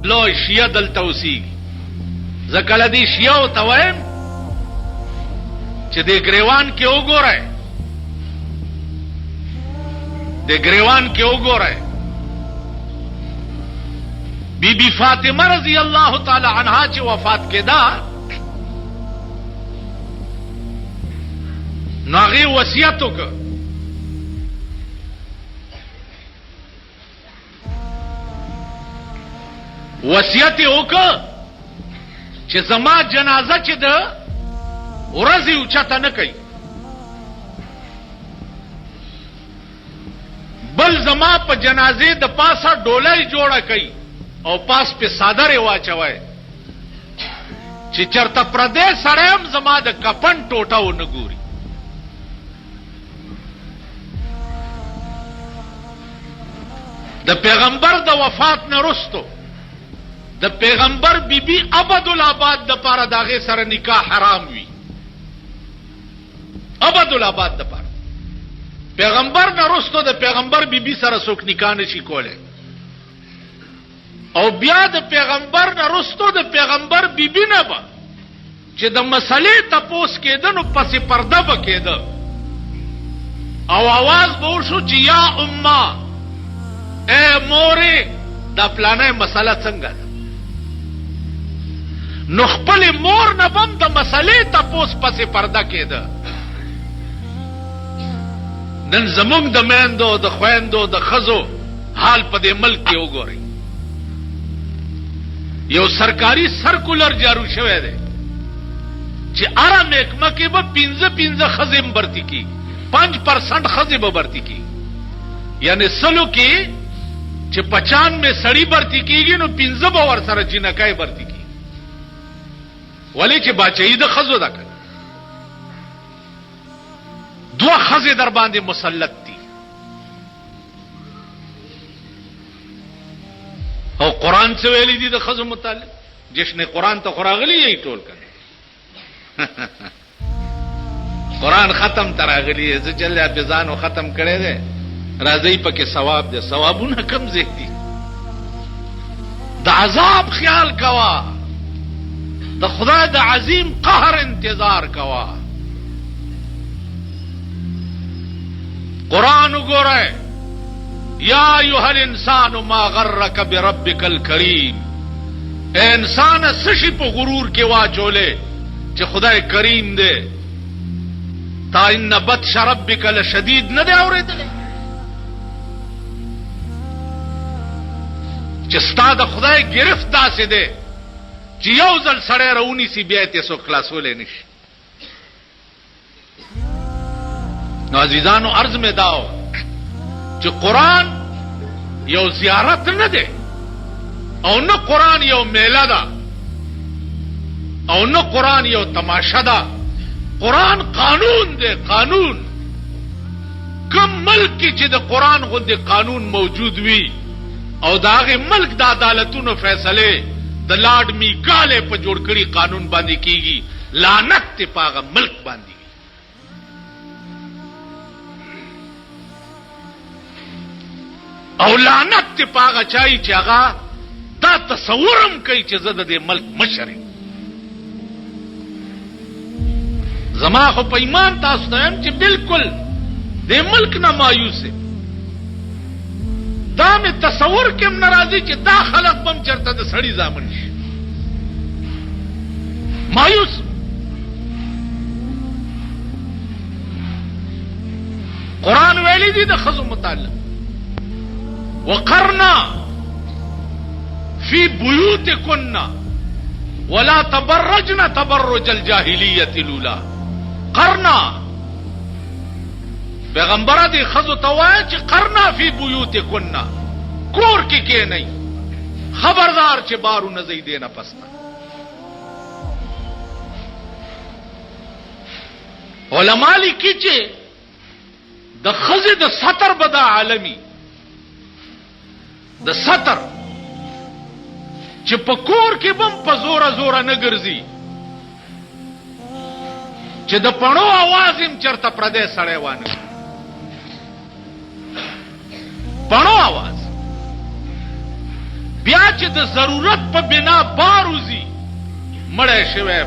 لو شیعه دلته اوسیږي ځکه لدی شیعه ته وایم چې د ګریوان کې وګورئ بی بی فاطمه رضی الله تعالی عنها چې وفات کېده نو هغې وصیت وکړ وصیت وکړ چې زما جنازه چې ده ورځې اوچته نه کوي بل زما په جنازې د پاسه ډولۍ جوړه کوي او پاس په صادره واچوي چې چرته پردې سره هم زما د کفن ټوټه ونه ګوري د پیغمبر د وفات نه وروسته د پیغمبر بیبي ابدالآباد د پاره داغه سره نکاح حرام وي ابدالآباد د پاره پیغمبر نه وروسته د پیغمبر بیبي سره څوک نکاح نشي کوله او بیا د پیغمبر نه وروسته د پیغمبر بیبي نه به چې د مسلې تپوس کېده نو پسې پرده به کېده او आवाज به وشو چې یا امه اے مورې دا پلانه مسله څنګه ده نو خپل مور نه بم د مسلې تپوس پسې پرده کېده نن زمونږ د میندو د خویندو د ښځو حال په دې ملک کې وګورئ یو سرکاري سرکولر جارو شوی دی چې هره محکمه کې به 15 ښځې برتي کېږي 5% ښځې به برتي کېږي یعنی سلو کې چې 95 سړی برتي کېږي نو 15 به ورسره جنکای برتي کېږي ولی چې باچهی د ښځو ده که 2 ښځې در باندې مسلط دي او قرآن څه ویلي دي د ښځو متعلق جشن قرآن ته خو راغلي یې ټول کړه قرآن ختم ته راغلی زه جل حافظانو ختم کړی دی راځئ پکې ثواب دی ثوابونه کم ځای دي د عذاب خیال کوا د خدای د عظیم قهر انتظار کوا قرآن وګورئ یا ایها الانسان ما غرک بربک الکریم اے انسان سشی په غرور کې واچولې چې خدای کریم دی تا ان بطش ربک لشدید نه دی اورېدلی چې ستا د خدای گرفت داسې دی چې یو ځل سړی راونیسي بیا یې څوک خلاصولی نشي نو عزیزانو عرض مې داو چې قرآن یو زیارت نه دی او نه قرآن یو میله ده او نه قرآن یو تماشه ده قرآن قانون دی قانون کم ملک کې چې د قرآن غوندې قانون موجود وي او د هغې ملک د عدالتونو فیصلې د لارډ میکالې په جوړ کړي قانون باندې کیږي لعنت ته په هغه ملک باندې او لعنت ته په هغه چای چې هغه دا تصورم کوي چې زه د دې ملک مشر یم زما خو په ایمان تاسو ته یم چې بالکل دې ملک نه مایوس یم دا مې تصور کې هم نه راځي چې دا خلق بم چرته د سړي زامن شي مایوس قرآن ویلی دی د ښځو متعلق وقرنا فی بیوتکن ولا تبرجن تبرج الجاهلیة الاولى قرنا پیغمبره دی ښځو ته وایي چې قرنا فی بیوتکن کور کې کېنئ خبردار چې بارونه ځئ دې نه پس علما لیکي چې د ښځې د ستر به دا عالمي د ستر چې په کور کې بم په زوره زوره نه ګرځي چې د پڼو आवाज هم چرته پردې سړی وانه پڼو आवाज بیا چې د ضرورت په بنا بار وځي مړی شوی